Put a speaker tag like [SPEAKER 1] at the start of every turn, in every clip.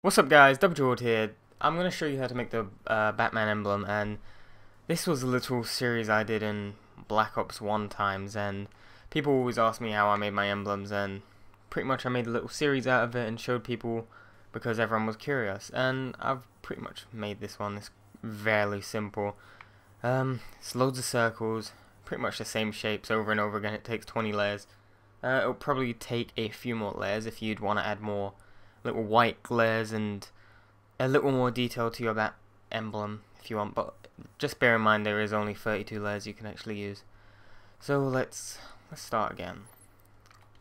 [SPEAKER 1] What's up guys, Double here. I'm going to show you how to make the Batman emblem, and this was a little series I did in Black Ops 1 times, and people always ask me how I made my emblems, and pretty much I made a little series out of it and showed people because everyone was curious, and I've pretty much made this one. It's fairly simple. It's loads of circles, pretty much the same shapes over and over again. It takes 20 layers. It'll probably take a few more layers if you'd want to add more little white glares and a little more detail to your bat emblem if you want, but just bear in mind there is only 32 layers you can actually use. So let's start again.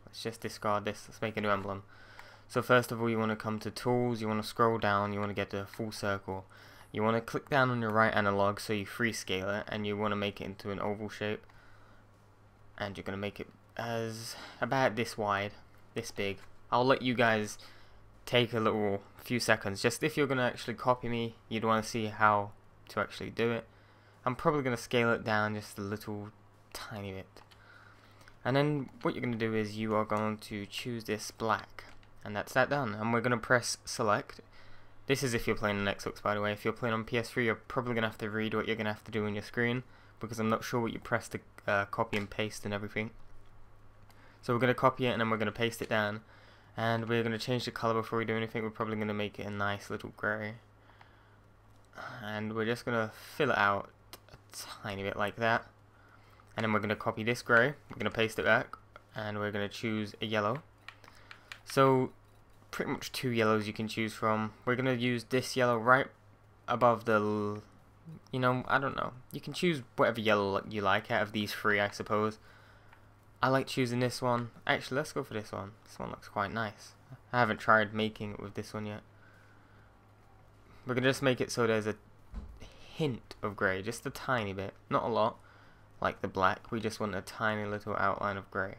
[SPEAKER 1] Let's just discard this. Let's make a new emblem. So first of all, you want to come to tools, you want to scroll down, you want to get to a full circle. You want to click down on your right analog so you freescale it, and you want to make it into an oval shape, and you're going to make it as about this wide, this big. I'll let you guys take a few seconds. Just if you're going to actually copy me, you'd want to see how to actually do it. I'm probably going to scale it down just a little tiny bit. And then what you're going to do is you are going to choose this black, and that's that done. And we're going to press select. This is if you're playing on Xbox, by the way. If you're playing on PS3, you're probably going to have to read what you're going to have to do on your screen, because I'm not sure what you press to copy and paste and everything. So we're going to copy it, and then we're going to paste it down. And we're going to change the color before we do anything. We're probably going to make it a nice little grey. And we're just going to fill it out a tiny bit like that. And then we're going to copy this grey. We're going to paste it back. And we're going to choose a yellow. So pretty much two yellows you can choose from. We're going to use this yellow right above the, I don't know. You can choose whatever yellow you like out of these three, I suppose. I like choosing this one. Actually, let's go for this one. This one looks quite nice. I haven't tried making it with this one yet. We're going to just make it so there's a hint of grey, just a tiny bit. Not a lot, like the black. We just want a tiny little outline of grey.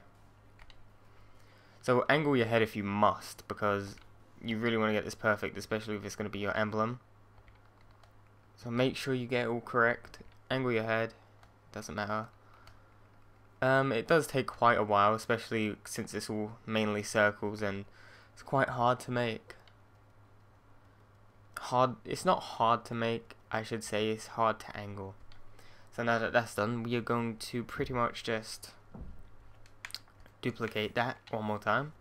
[SPEAKER 1] So angle your head if you must, because you really want to get this perfect, especially if it's going to be your emblem. So make sure you get it all correct. Angle your head. Doesn't matter. It does take quite a while, especially since it's all mainly circles, and it's quite hard to make. It's not hard to make, I should say, it's hard to angle. So now that that's done, we are going to pretty much just duplicate that one more time.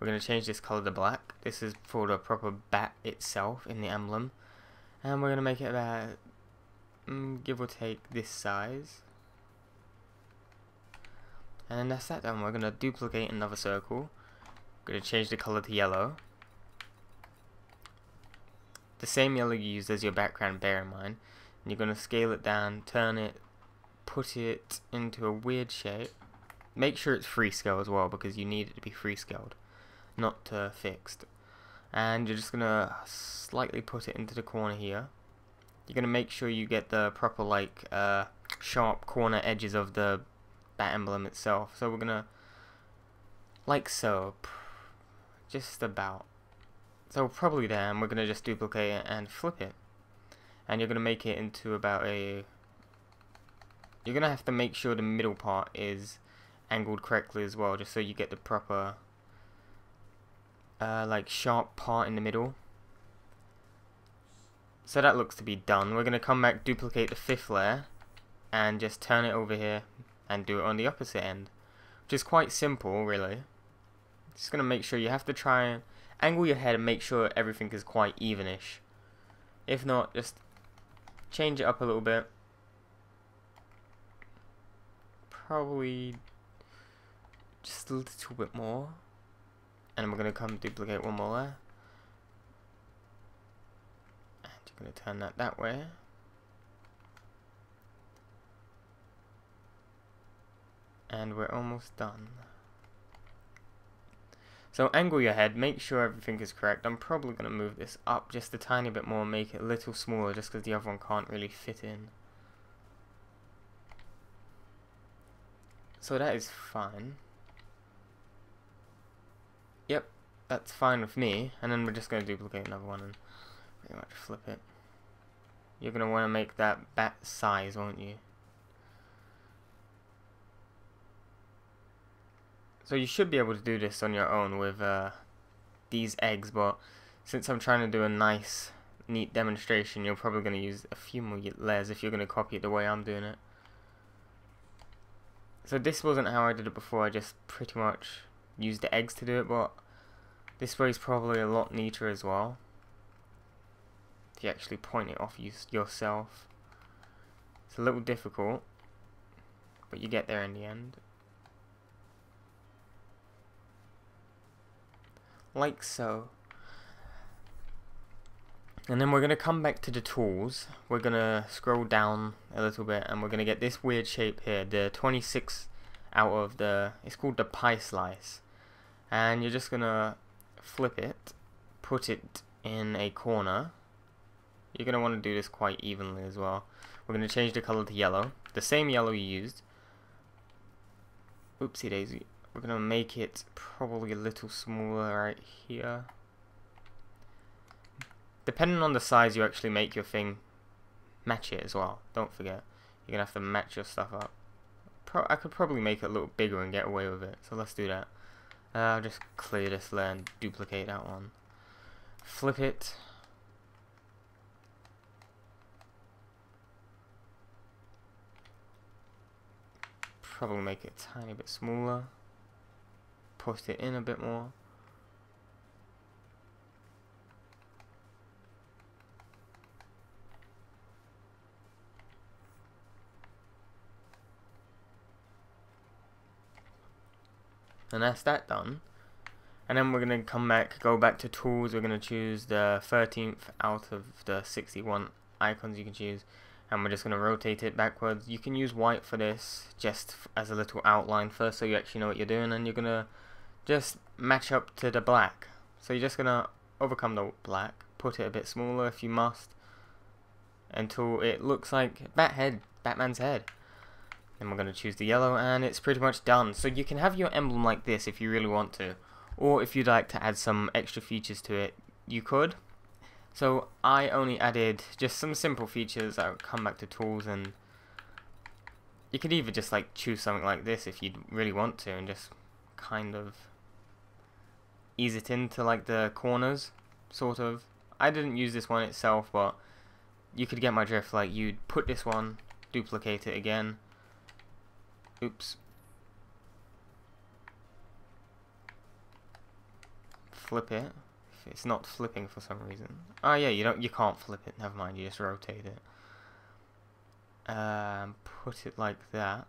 [SPEAKER 1] We're going to change this color to black. This is for the proper bat itself in the emblem. And we're going to make it about, give or take, this size. And then that's that done. We're going to duplicate another circle. We're going to change the color to yellow. The same yellow you used as your background, bear in mind. And you're going to scale it down, turn it, put it into a weird shape. Make sure it's freescale as well, because you need it to be freescaled, not fixed. And you're just going to slightly put it into the corner here. You're going to make sure you get the proper sharp corner edges of the bat emblem itself. So we're gonna, like so, just about. So probably there, and we're gonna just duplicate it and flip it. And you're gonna make it into about a. You're gonna have to make sure the middle part is angled correctly as well, just so you get the proper, sharp part in the middle. So that looks to be done. We're gonna come back, duplicate the fifth layer, and just turn it over here and do it on the opposite end, which is quite simple, really. Just gonna make sure you have to try and angle your head and make sure everything is quite evenish. If not, just change it up a little bit. Probably just a little bit more. And we're gonna come duplicate one more layer. And you're gonna turn that way. And we're almost done. So angle your head, make sure everything is correct. I'm probably going to move this up just a tiny bit more, make it a little smaller, just because the other one can't really fit in. So that is fine. Yep, that's fine with me. And then we're just going to duplicate another one and pretty much flip it. You're going to want to make that bat size, won't you? So you should be able to do this on your own with these eggs, but since I'm trying to do a nice, neat demonstration, you're probably going to use a few more layers if you're going to copy it the way I'm doing it. So this wasn't how I did it before, I just pretty much used the eggs to do it, but this way is probably a lot neater as well. If you actually point it off yourself. It's a little difficult, but you get there in the end. Like so. And then we're going to come back to the tools. We're going to scroll down a little bit and we're going to get this weird shape here. The 26 out of the, it's called the pie slice. And you're just going to flip it, put it in a corner. You're going to want to do this quite evenly as well. We're going to change the color to yellow. The same yellow you used. Oopsie daisy. We're going to make it probably a little smaller right here. Depending on the size you actually make your thing, match it as well. Don't forget. You're going to have to match your stuff up. I could probably make it a little bigger and get away with it. So let's do that. I'll just clear this layer and duplicate that one. Flip it. Probably make it a tiny bit smaller. Push it in a bit more. And that's that done. And then we're going to come back, go back to tools. We're going to choose the 13th out of the 61 icons you can choose. And we're just going to rotate it backwards. You can use white for this, just as a little outline first, so you actually know what you're doing. And you're going to just match up to the black. So you're just going to overcome the black, put it a bit smaller if you must, until it looks like Batman's head. Then we're going to choose the yellow, and it's pretty much done. So you can have your emblem like this if you really want to, or if you'd like to add some extra features to it, you could. So I only added just some simple features. I'll come back to tools, and you could either just like choose something like this if you really want to, and just kind of ease it into like the corners, sort of. I didn't use this one itself, but you could get my drift. Like, you'd put this one, duplicate it again. Oops. Flip it. If it's not flipping for some reason. Oh yeah, you can't flip it. Never mind. You just rotate it. Put it like that.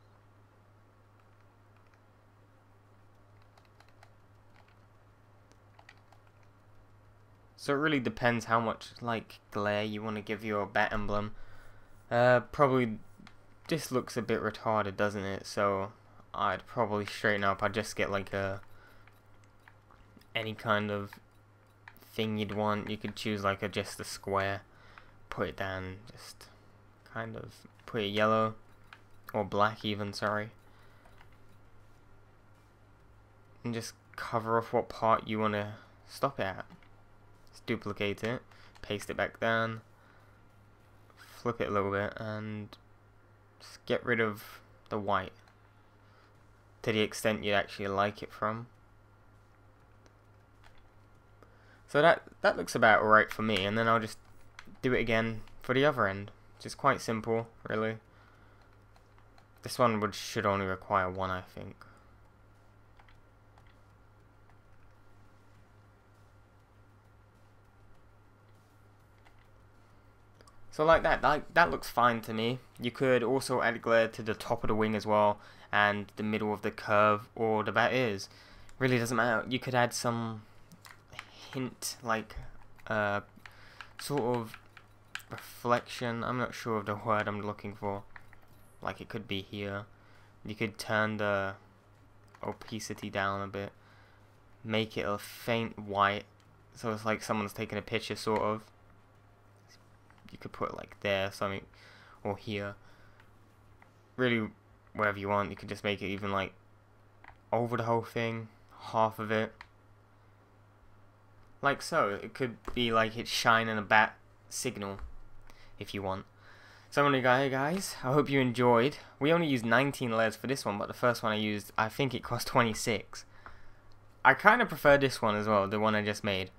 [SPEAKER 1] So it really depends how much like glare you want to give your bat emblem. Probably this looks a bit retarded, doesn't it? So I'd probably straighten up. I'd just get like any kind of thing you'd want. You could choose like just a square, put it down, just kind of put it yellow or black even, sorry, and just cover off what part you want to stop it at. Just duplicate it, paste it back down, flip it a little bit, and just get rid of the white to the extent you actually like it from. So that looks about alright for me, and then I'll just do it again for the other end. Just quite simple, really. This one should only require one, I think. So like that looks fine to me. You could also add glare to the top of the wing as well, and the middle of the curve or the bat ears. Really doesn't matter. You could add some hint, like sort of reflection. I'm not sure of the word I'm looking for. Like, it could be here. You could turn the opacity down a bit, make it a faint white, so it's like someone's taking a picture, sort of. You could put it like there, something, or here. Really, wherever you want. You could just make it even like over the whole thing, half of it, like so. It could be like it's shining a bat signal, if you want. So anyway, guys, I hope you enjoyed. We only used 19 layers for this one, but the first one I used, I think it cost 26. I kind of prefer this one as well, the one I just made.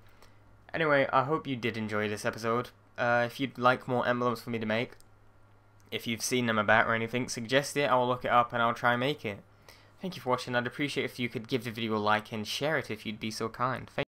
[SPEAKER 1] Anyway, I hope you did enjoy this episode. If you'd like more emblems for me to make, if you've seen them about or anything, suggest it, I'll look it up and I'll try and make it. Thank you for watching. I'd appreciate if you could give the video a like and share it if you'd be so kind. Thank you.